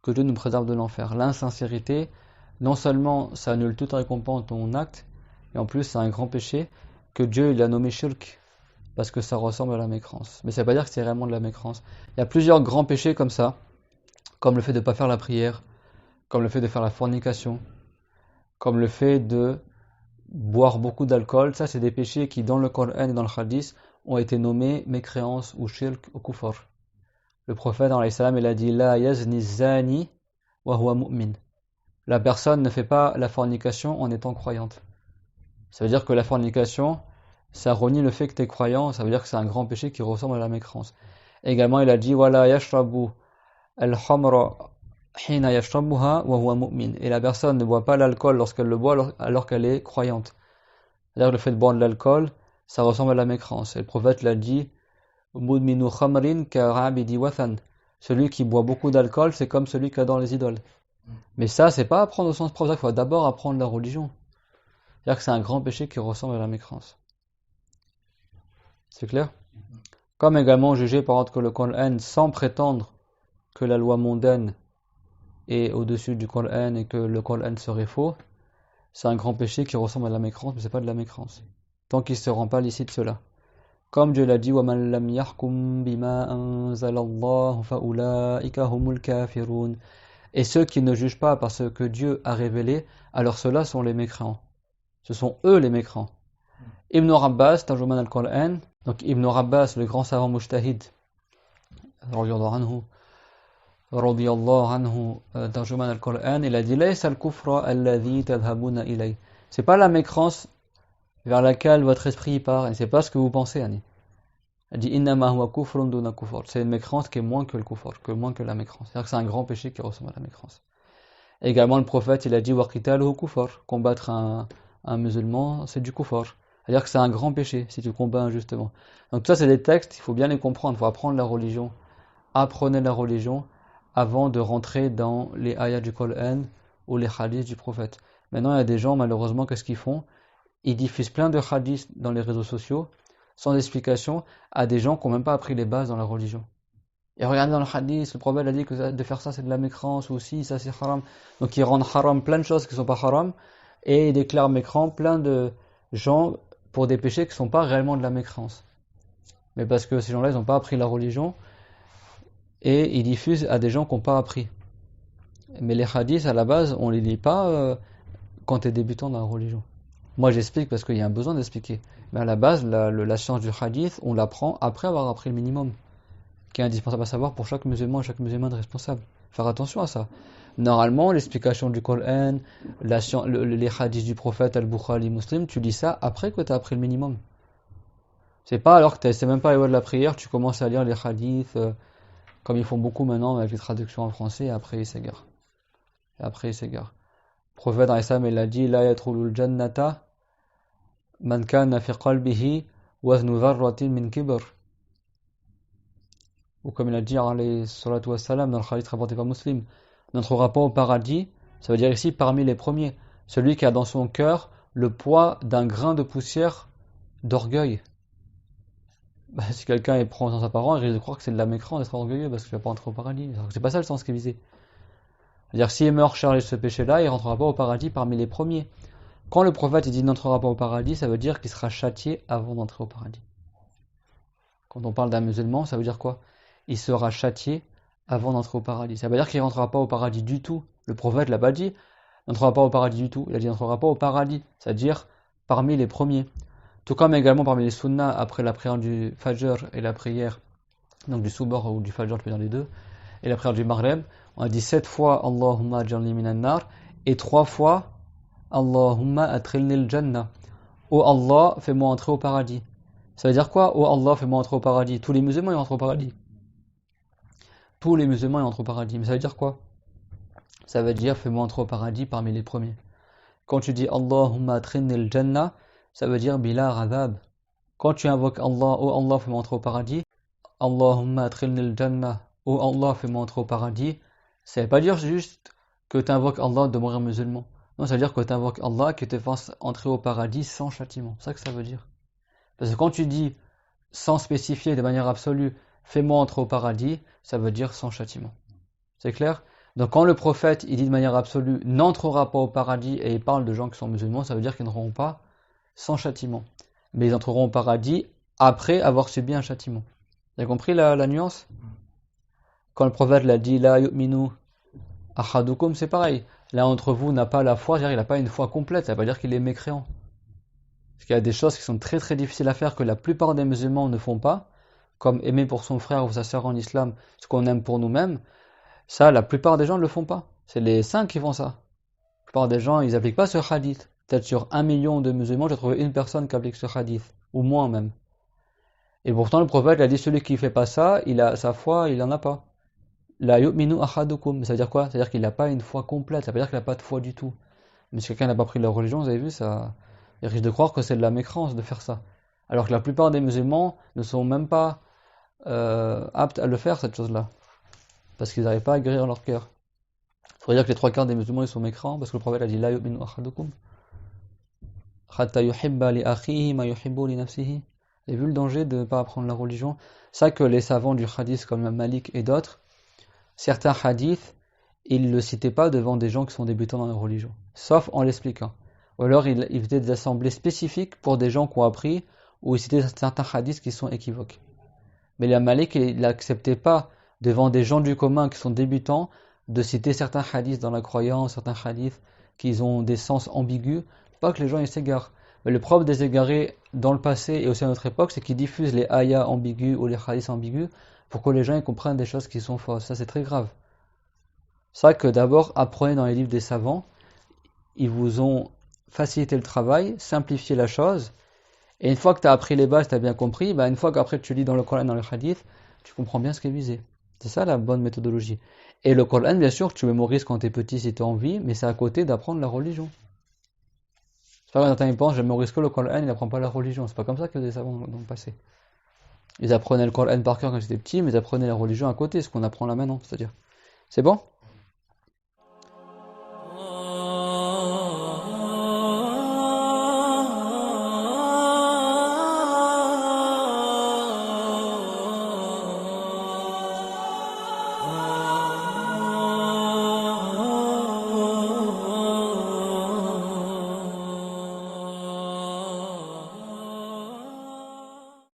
que Dieu nous préserve de l'enfer. L'insincérité, non seulement ça annule toute récompense de ton acte, et en plus c'est un grand péché que Dieu il a nommé shirk, parce que ça ressemble à la mécrance. Mais ça ne veut pas dire que c'est vraiment de la mécrance. Il y a plusieurs grands péchés comme ça, comme le fait de ne pas faire la prière, comme le fait de faire la fornication, comme le fait de boire beaucoup d'alcool. Ça, c'est des péchés qui, dans le Coran et dans le Hadith, ont été nommés mécréance ou shirk ou kufr. Le prophète, alayhi salam, il a dit La yazni zani wa huwa mu'min. La personne ne fait pas la fornication en étant croyante. Ça veut dire que la fornication, ça renie le fait que tu es croyant, ça veut dire que c'est un grand péché qui ressemble à la mécrance. Également, il a dit Wala yashrabu al-khamra hina yashrabuha wa huwa mu'min. Et la personne ne boit pas l'alcool lorsqu'elle le boit alors qu'elle est croyante. C'est-à-dire que le fait de boire de l'alcool, ça ressemble à la mécrance. Et le prophète l'a dit Mudminu khamrin ka'abidi wathan. Celui qui boit beaucoup d'alcool, c'est comme celui qui adore les idoles. Mais ça, c'est pas apprendre au sens propre. Il faut d'abord apprendre la religion. C'est-à-dire que c'est un grand péché qui ressemble à la mécrance. C'est clair? Comme également juger par ordre que le Coran sans prétendre que la loi mondaine est au-dessus du Coran et que le Coran serait faux, c'est un grand péché qui ressemble à la mécrance, mais c'est pas de la mécrance. Tant qu'il ne se rend pas licite cela. Comme Dieu l'a dit, وَمَنْ لَمْ يَحْكُمْ بِمَا أَنزَلَ اللَّهُ فَأُولَٰئِكَ هُمُ الْكَافِرُونَ. Et ceux qui ne jugent pas par ce que Dieu a révélé, alors ceux-là sont les mécréants. Ce sont eux les mécréants. Ibn Abbas, Tarjuman al-Qur'an, donc Ibn Abbas, le grand savant mujtahid, radiyallahu anhu, Tarjuman al-Qur'an, il a dit Laysa al-kufra alladhi tadhhabuna ilay. C'est pas la mécrance vers laquelle votre esprit part, et c'est pas ce que vous pensez, Annie. Il dit Innama huwa kufrun duna kufr. C'est une mécrance qui est moins que le kufr, que moins que la mécrance. C'est-à-dire que c'est un grand péché qui ressemble à la mécrance. Également, le prophète, il a dit Waqitaluhu kufr. Combattre un musulman, c'est du kufr. C'est-à-dire que c'est un grand péché si tu combats injustement. Donc, tout ça, c'est des textes, il faut bien les comprendre. Il faut apprendre la religion. Apprenez la religion avant de rentrer dans les ayats du Coran ou les hadiths du prophète. Maintenant, il y a des gens, malheureusement, qu'est-ce qu'ils font? Ils diffusent plein de hadiths dans les réseaux sociaux, sans explication, à des gens qui n'ont même pas appris les bases dans la religion. Et regardez dans le hadith, le prophète a dit que de faire ça c'est de la mécrance, ou si, ça c'est haram. Donc ils rendent haram plein de choses qui ne sont pas haram, et ils déclarent mécrant plein de gens pour des péchés qui ne sont pas réellement de la mécrance. Mais parce que ces gens-là, ils n'ont pas appris la religion, et ils diffusent à des gens qui n'ont pas appris. Mais les hadiths, à la base, on ne les lit pas quand tu es débutant dans la religion. Moi j'explique parce qu'il y a un besoin d'expliquer. Mais à la base, la science du hadith, on l'apprend après avoir appris le minimum, qui est indispensable à savoir pour chaque musulman et chaque musulmane responsable. Faire attention à ça. Normalement, l'explication du Coran, les hadiths du prophète, al-Bukhari, Muslim, tu lis ça après que tu as appris le minimum. C'est pas alors que tu sais même pas les lois de la prière, tu commences à lire les hadiths, comme ils font beaucoup maintenant avec les traductions en français, et après ils s'égarent. Le prophète, il a dit La yatrulul jannata man kana fi qalbihi waznu dharratin min kibr. Ou comme il a dit alayhi salatu wassalam dans le hadith rapporté par Muslim, n'entrera pas au paradis, ça veut dire ici parmi les premiers, celui qui a dans son cœur le poids d'un grain de poussière d'orgueil. Si quelqu'un est prend sans apparent, il risque de croire que c'est de la mécrance d'être orgueilleux parce qu'il ne va pas entrer au paradis. C'est pas ça le sens qui est visé. C'est-à-dire s'il meurt chargé de ce péché-là, il ne rentrera pas au paradis parmi les premiers. Quand le prophète dit n'entrera pas au paradis, ça veut dire qu'il sera châtié avant d'entrer au paradis. Quand on parle d'un musulman, ça veut dire quoi? Il sera châtié avant d'entrer au paradis. Ça veut dire qu'il ne rentrera pas au paradis du tout. Le prophète l'a pas dit, il n'entrera pas au paradis du tout. Il a dit il n'entrera pas au paradis, c'est-à-dire parmi les premiers. Tout comme également parmi les sunnas, après la prière du Fajr et la prière donc du Subh ou du Fajr, je peux dire les deux, et la prière du Maghreb, on a dit 7 fois Allahumma aj'alni minan nar et 3 fois Allahumma adkhilni al-jannah. Oh Allah, fais-moi entrer au paradis. Ça veut dire quoi? Oh Allah, fais-moi entrer au paradis. Tous les musulmans ils entrent au paradis. Tous les musulmans ils entrent au paradis. Mais ça veut dire quoi? Ça veut dire fais-moi entrer au paradis parmi les premiers. Quand tu dis Allahumma adkhilni al-jannah, ça veut dire bila adhab. Quand tu invoques Allah, oh Allah, fais-moi entrer au paradis, Allahumma adkhilni al-jannah, oh Allah, fais-moi entrer au paradis, ça veut pas dire juste que tu invoques Allah de mourir musulman. Non, ça veut dire que tu invoques Allah qui te fasse entrer au paradis sans châtiment. C'est ça que ça veut dire. Parce que quand tu dis sans spécifier de manière absolue, fais-moi entrer au paradis, ça veut dire sans châtiment. C'est clair? Donc quand le prophète, il dit de manière absolue, n'entrera pas au paradis, et il parle de gens qui sont musulmans, ça veut dire qu'ils n'entreront pas sans châtiment. Mais ils entreront au paradis après avoir subi un châtiment. Vous avez compris la nuance? Quand le prophète l'a dit, la yu'minu ahadukum, c'est pareil. L'un d'entre vous n'a pas la foi, c'est-à-dire il n'a pas une foi complète, ça veut pas dire qu'il est mécréant. Parce qu'il y a des choses qui sont très très difficiles à faire que la plupart des musulmans ne font pas, comme aimer pour son frère ou sa sœur en islam ce qu'on aime pour nous-mêmes. Ça, la plupart des gens ne le font pas. C'est les 5 qui font ça. La plupart des gens, ils n'appliquent pas ce hadith. Peut-être sur 1 million de musulmans, j'ai trouvé une personne qui applique ce hadith. Ou moins même. Et pourtant, le prophète a dit, celui qui ne fait pas ça, il a sa foi, il n'en a pas. La yu'minu ahadukum. Mais ça veut dire quoi? Ça veut dire qu'il n'a pas une foi complète. Ça veut dire qu'il n'a pas de foi du tout. Mais si quelqu'un n'a pas pris la religion, vous avez vu, ça, il risque de croire que c'est de la mécrance de faire ça. Alors que la plupart des musulmans ne sont même pas aptes à le faire, cette chose-là. Parce qu'ils n'arrivent pas à guérir leur cœur. Il faudrait dire que les 3 quarts des musulmans ils sont mécrants, parce que le prophète a dit la yu'minu ahadukum hatta yuhibba li akhihi ma yuhibbu li nafsihi. Vous avez vu le danger de ne pas apprendre la religion? Ça que les savants du hadith comme Malik et d'autres, certains hadiths, ils ne le citaient pas devant des gens qui sont débutants dans la religion, sauf en l'expliquant. Ou alors ils faisaient des assemblées spécifiques pour des gens qui ont appris, ou ils citaient certains hadiths qui sont équivoques. Mais la Malik, il n'acceptait pas devant des gens du commun qui sont débutants de citer certains hadiths dans la croyance, certains hadiths qui ont des sens ambigus, pas que les gens ils s'égarent. Mais le problème des égarés dans le passé et aussi à notre époque, c'est qu'ils diffusent les ayats ambigus ou les hadiths ambigus pour que les gens ils comprennent des choses qui sont fausses. Ça c'est très grave. C'est ça que d'abord apprenez dans les livres des savants, ils vous ont facilité le travail, simplifié la chose, et une fois que tu as appris les bases, tu as bien compris, une fois qu'après tu lis dans le Coran, dans le hadith, tu comprends bien ce qui est visé. C'est ça la bonne méthodologie. Et le Coran, bien sûr, tu mémorises quand tu es petit si tu as envie, mais c'est à côté d'apprendre la religion. C'est pas comme certains ils pensent, je mémorise que le Coran, il n'apprend pas la religion. C'est pas comme ça que les savants dans le passé. Ils apprenaient le Coran par cœur quand ils étaient petits, mais ils apprenaient la religion à côté, ce qu'on apprend là maintenant, c'est-à-dire. C'est bon?